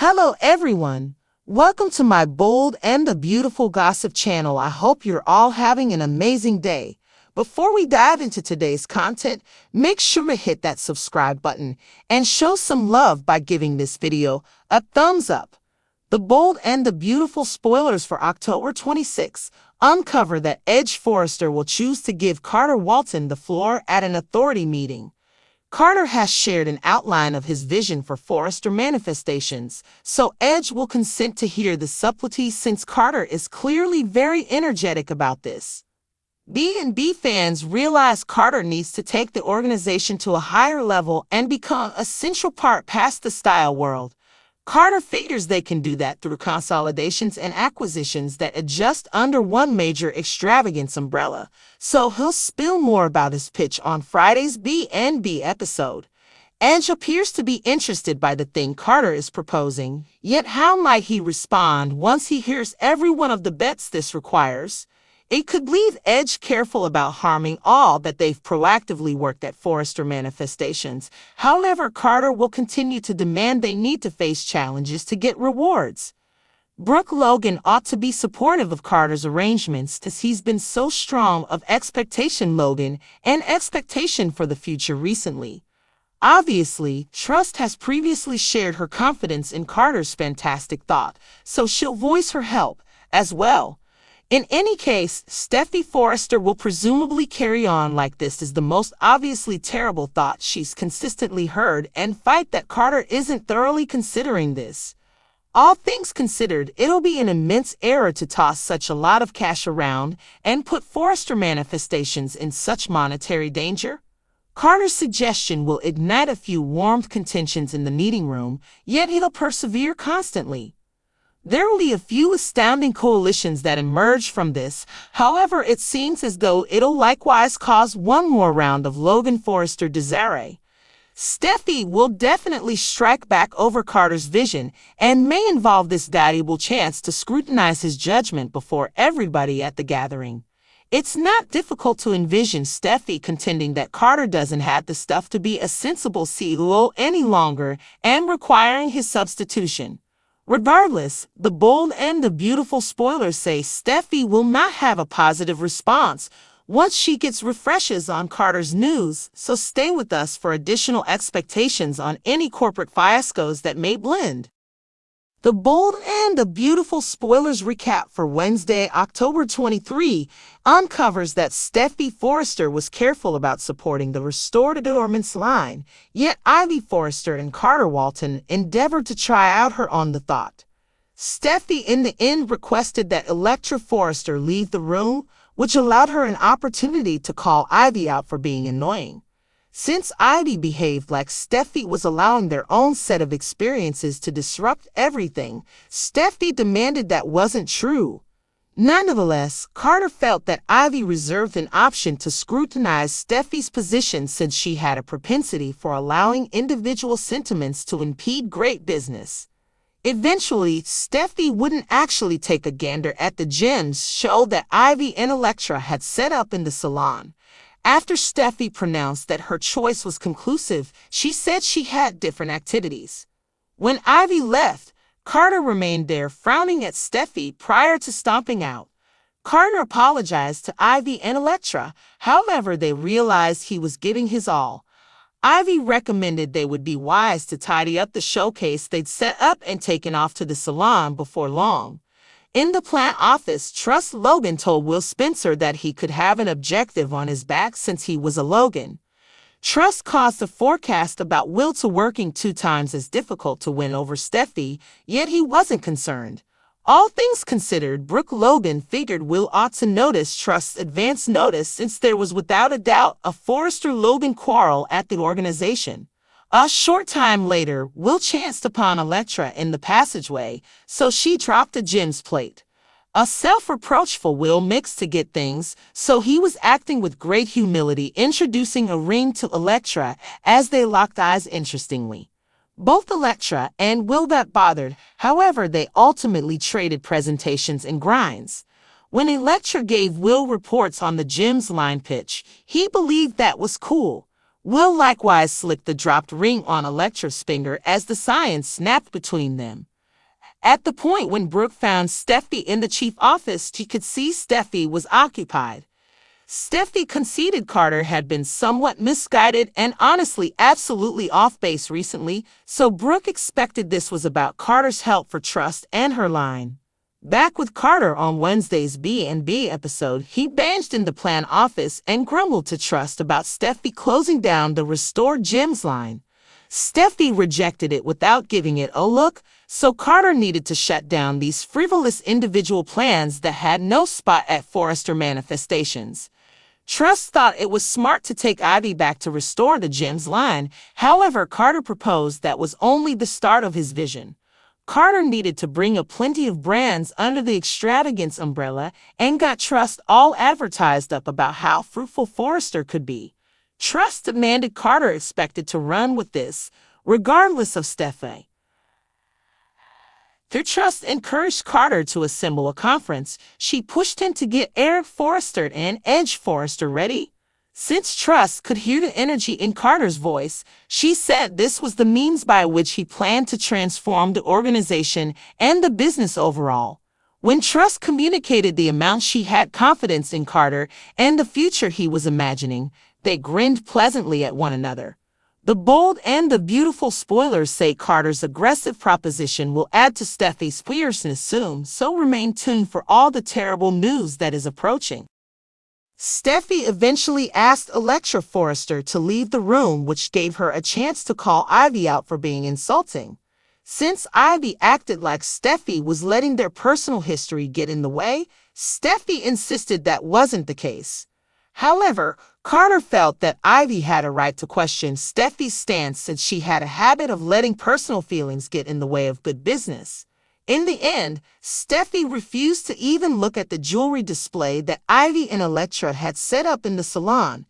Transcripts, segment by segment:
Hello everyone. Welcome to my bold and the beautiful gossip channel. I hope you're all having an amazing day. Before we dive into today's content, make sure to hit that subscribe button and show some love by giving this video a thumbs up. The bold and the beautiful spoilers for October 26 uncover that Edge Forrester will choose to give Carter Walton the floor at an authority meeting. Carter has shared an outline of his vision for Forrester manifestations, so Edge will consent to hear the subtleties since Carter is clearly very energetic about this. B&B fans realize Carter needs to take the organization to a higher level and become a central part past the style world. Carter figures they can do that through consolidations and acquisitions that adjust under one major extravagance umbrella, so he'll spill more about his pitch on Friday's B&B episode. Edge appears to be interested by the thing Carter is proposing, yet how might he respond once he hears every one of the bets this requires? It could leave Edge careful about harming all that they've proactively worked at Forrester manifestations. However, Carter will continue to demand they need to face challenges to get rewards. Brooke Logan ought to be supportive of Carter's arrangements as he's been so strong of expectation Logan and expectation for the future recently. Obviously, Trust has previously shared her confidence in Carter's fantastic thought, so she'll voice her help as well. In any case, Steffy Forrester will presumably carry on like this is the most obviously terrible thought she's consistently heard and fight that Carter isn't thoroughly considering this. All things considered, it'll be an immense error to toss such a lot of cash around and put Forrester manifestations in such monetary danger. Carter's suggestion will ignite a few warm contentions in the meeting room, yet he'll persevere constantly. There will be a few astounding coalitions that emerge from this. However, it seems as though it'll likewise cause one more round of Logan Forrester disarray. Steffy will definitely strike back over Carter's vision and may involve this valuable chance to scrutinize his judgment before everybody at the gathering. It's not difficult to envision Steffy contending that Carter doesn't have the stuff to be a sensible CEO any longer and requiring his substitution. Regardless, the bold and the beautiful spoilers say Steffy will not have a positive response once she gets refreshes on Carter's news, so stay with us for additional expectations on any corporate fiascos that may blend. The bold and the beautiful spoilers recap for Wednesday, October 23, uncovers that Steffy Forrester was careful about supporting the restored adornments line, yet Ivy Forrester and Carter Walton endeavored to try out her on the thought. Steffy in the end requested that Electra Forrester leave the room, which allowed her an opportunity to call Ivy out for being annoying. Since Ivy behaved like Steffy was allowing their own set of experiences to disrupt everything, Steffy demanded that wasn't true. Nonetheless, Carter felt that Ivy reserved an option to scrutinize Steffy's position since she had a propensity for allowing individual sentiments to impede great business. Eventually, Steffy wouldn't actually take a gander at the gems show that Ivy and Electra had set up in the salon. After Steffy pronounced that her choice was conclusive, she said she had different activities. When Ivy left, Carter remained there frowning at Steffy prior to stomping out. Carter apologized to Ivy and Electra, however they realized he was giving his all. Ivy recommended they would be wise to tidy up the showcase they'd set up and taken off to the salon before long. In the plant office, Trust Logan told Will Spencer that he could have an objective on his back since he was a Logan. Trust caused a forecast about Will to working 2 times as difficult to win over Steffy, yet he wasn't concerned. All things considered, Brooke Logan figured Will ought to notice Trust's advance notice since there was without a doubt a Forrester-Logan quarrel at the organization. A short time later, Will chanced upon Electra in the passageway, so she dropped a gems plate. A self-reproachful Will mixed to get things, so he was acting with great humility, introducing a ring to Electra as they locked eyes interestingly. Both Electra and Will got bothered, however they ultimately traded presentations and grinds. When Electra gave Will reports on the gems line pitch, he believed that was cool. Will likewise slicked the dropped ring on Electra's finger as the science snapped between them. At the point when Brooke found Steffi in the chief office, she could see Steffi was occupied. Steffi conceded Carter had been somewhat misguided and honestly absolutely off base recently, so Brooke expected this was about Carter's help for trust and her line. Back with Carter on Wednesday's B&B episode, he banged in the plan office and grumbled to Trust about Steffi closing down the Restore Gems line. Steffi rejected it without giving it a look, so Carter needed to shut down these frivolous individual plans that had no spot at Forrester manifestations. Trust thought it was smart to take Ivy back to restore the Gems line. However, Carter proposed that was only the start of his vision. Carter needed to bring a plenty of brands under the extravagance umbrella and got Trust all advertised up about how fruitful Forrester could be. Trust demanded Carter expected to run with this, regardless of Steffi. Through Trust encouraged Carter to assemble a conference, she pushed him to get Eric Forrester and Edge Forrester ready. Since Trust could hear the energy in Carter's voice, she said this was the means by which he planned to transform the organization and the business overall. When Trust communicated the amount she had confidence in Carter and the future he was imagining, they grinned pleasantly at one another. The bold and the beautiful spoilers say Carter's aggressive proposition will add to Steffi's fierceness soon, so remain tuned for all the terrible news that is approaching. Steffi eventually asked Electra Forrester to leave the room, which gave her a chance to call Ivy out for being insulting. Since Ivy acted like Steffi was letting their personal history get in the way, Steffi insisted that wasn't the case. However, Carter felt that Ivy had a right to question Steffi's stance since she had a habit of letting personal feelings get in the way of good business. In the end, Steffi refused to even look at the jewelry display that Ivy and Electra had set up in the salon.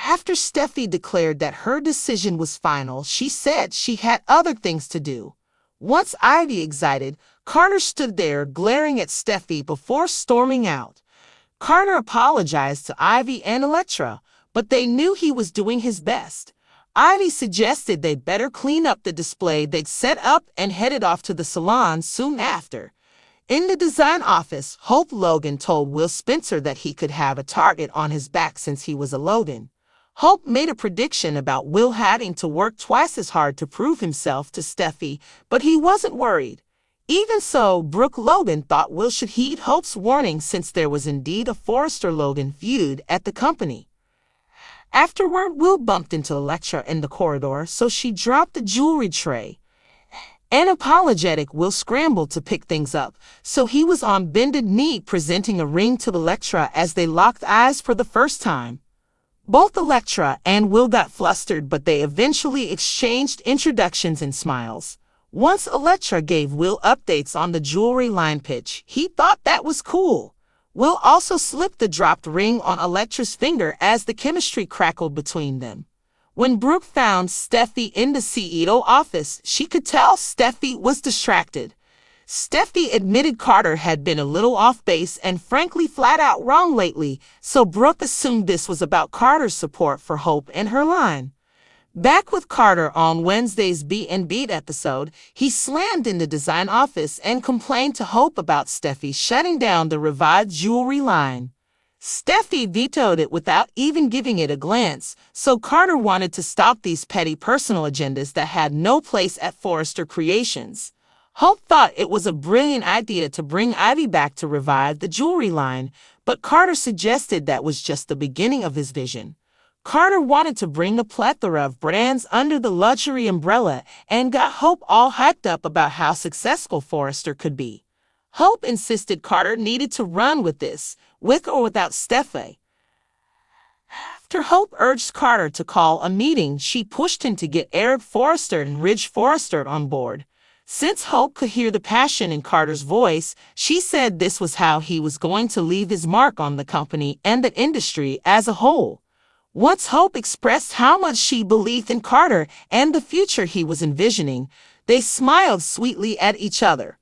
After Steffi declared that her decision was final, she said she had other things to do. Once Ivy exited, Carter stood there glaring at Steffi before storming out. Carter apologized to Ivy and Electra, but they knew he was doing his best. Ivy suggested they'd better clean up the display they'd set up and headed off to the salon soon after. In the design office, Hope Logan told Will Spencer that he could have a target on his back since he was a Logan. Hope made a prediction about Will having to work twice as hard to prove himself to Steffi, but he wasn't worried. Even so, Brooke Logan thought Will should heed Hope's warning since there was indeed a Forrester-Logan feud at the company. Afterward, Will bumped into Electra in the corridor, so she dropped the jewelry tray. An apologetic Will scrambled to pick things up, so he was on bended knee presenting a ring to Electra as they locked eyes for the first time. Both Electra and Will got flustered, but they eventually exchanged introductions and smiles. Once Electra gave Will updates on the jewelry line pitch, he thought that was cool. Will also slipped the dropped ring on Electra's finger as the chemistry crackled between them. When Brooke found Steffi in the CEO office, she could tell Steffi was distracted. Steffi admitted Carter had been a little off base and frankly flat out wrong lately, so Brooke assumed this was about Carter's support for Hope and her line. Back with Carter on Wednesday's B&B episode, he slammed in the design office and complained to Hope about Steffi shutting down the revived jewelry line. Steffi vetoed it without even giving it a glance, so Carter wanted to stop these petty personal agendas that had no place at Forrester Creations. Hope thought it was a brilliant idea to bring Ivy back to revive the jewelry line, but Carter suggested that was just the beginning of his vision. Carter wanted to bring a plethora of brands under the luxury umbrella and got Hope all hyped up about how successful Forrester could be. Hope insisted Carter needed to run with this, with or without Steffi. After Hope urged Carter to call a meeting, she pushed him to get Eric Forrester and Ridge Forrester on board. Since Hope could hear the passion in Carter's voice, she said this was how he was going to leave his mark on the company and the industry as a whole. Once Hope expressed how much she believed in Carter and the future he was envisioning, they smiled sweetly at each other.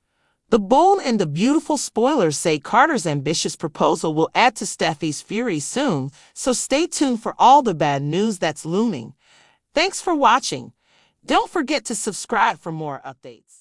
The bold and the beautiful spoilers say Carter's ambitious proposal will add to Steffi's fury soon, so stay tuned for all the bad news that's looming. Thanks for watching. Don't forget to subscribe for more updates.